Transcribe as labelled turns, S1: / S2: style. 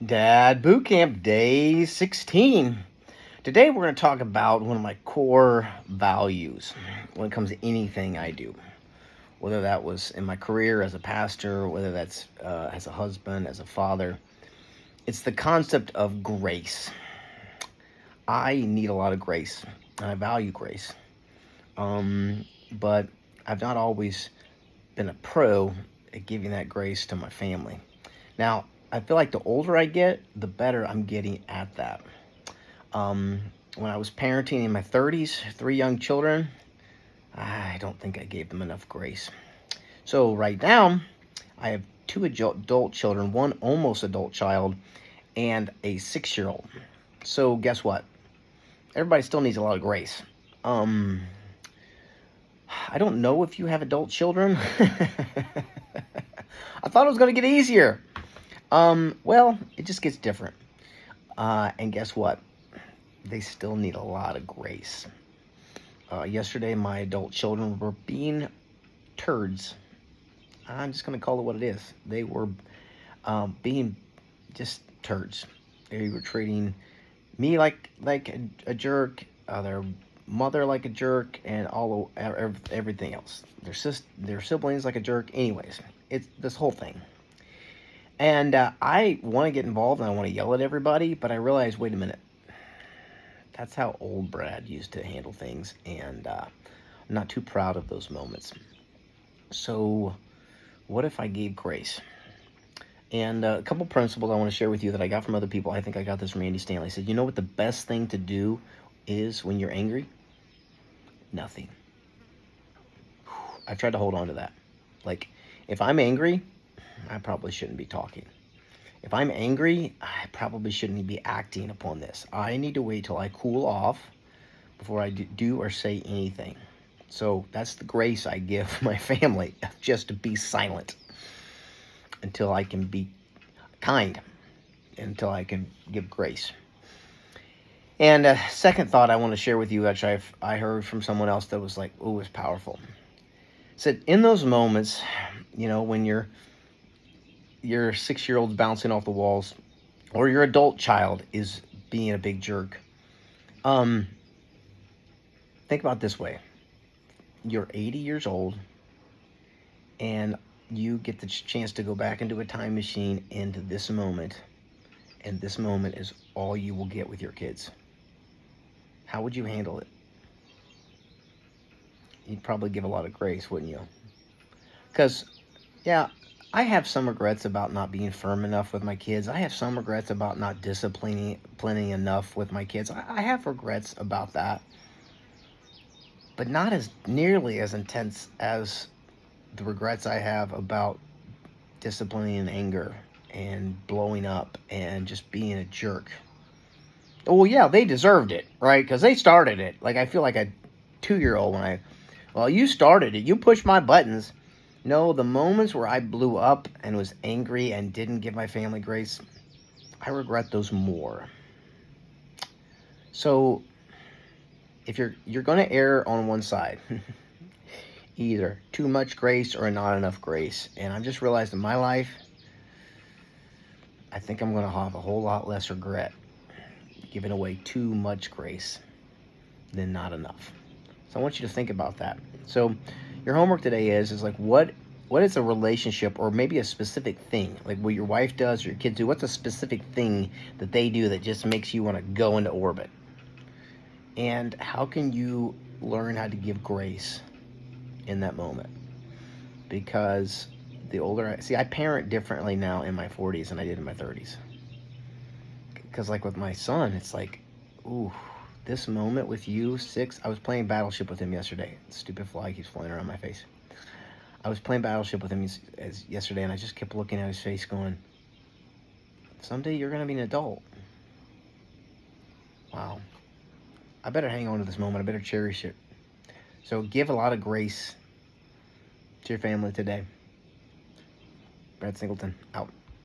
S1: Dad Boot Camp Day 16. Today we're going to talk about one of my core values when it comes to anything I do. Whether that was in my career as a pastor, whether that's as a husband, as a father. It's the concept of grace. I need a lot of grace, and I value grace. But I've not always been a pro at giving that grace to my family. Now, I feel like the older I get, the better I'm getting at that. Um, when I was parenting in my 30s, three young children, I don't think I gave them enough grace. So right now, I have two adult children, one almost adult child, and a 6-year-old. So guess what? Everybody still needs a lot of grace. I don't know if you have adult children. I thought it was going to get easier. Well, it just gets different. And guess what? They still need a lot of grace. Yesterday, my adult children were being turds. I'm just going to call it what it is. They were being just turds. They were treating me like a jerk, their mother like a jerk, and everything else. Their siblings like a jerk. Anyways, it's this whole thing. And I want to get involved and I want to yell at everybody, but I realize, wait a minute, that's how old Brad used to handle things, and I'm not too proud of those moments. So what if I gave grace? And a couple principles I want to share with you that I got from other people. I think I got this from Andy Stanley. He said, you know what the best thing to do is when you're angry? Nothing. I tried to hold on to that. Like, if I'm angry, I probably shouldn't be talking. If I'm angry, I probably shouldn't be acting upon this. I need to wait till I cool off before I do or say anything. So that's the grace I give my family, just to be silent until I can be kind, until I can give grace. And a second thought I want to share with you, which I heard from someone else that was like, oh, it was powerful. It said, in those moments, when your 6-year-old's bouncing off the walls, or your adult child is being a big jerk, think about it this way. You're 80 years old, and you get the chance to go back into a time machine into this moment, and this moment is all you will get with your kids. How would you handle it? You'd probably give a lot of grace, wouldn't you? Because, yeah, I have some regrets about not being firm enough with my kids. I have some regrets about not disciplining enough with my kids. I have regrets about that, but not as nearly as intense as the regrets I have about disciplining in anger and blowing up and just being a jerk. Well, yeah, they deserved it, right? Because they started it. Like, I feel like a 2-year-old well, you started it. You pushed my buttons. No, the moments where I blew up and was angry and didn't give my family grace, I regret those more. So, if you're going to err on one side, either too much grace or not enough grace. And I've just realized in my life, I think I'm going to have a whole lot less regret giving away too much grace than not enough. So I want you to think about that. So your homework today is like, what is a relationship, or maybe a specific thing, like what your wife does or your kids do? What's a specific thing that they do that just makes you want to go into orbit? And how can you learn how to give grace in that moment? Because the older I parent differently now in my 40s than I did in my 30s. Because like with my son, it's like, ooh, this moment with you, 6, I was playing Battleship with him yesterday. Stupid fly keeps flying around my face. I was playing Battleship with him yesterday, and I just kept looking at his face going, someday you're going to be an adult. Wow. I better hang on to this moment. I better cherish it. So give a lot of grace to your family today. Brad Singleton, out.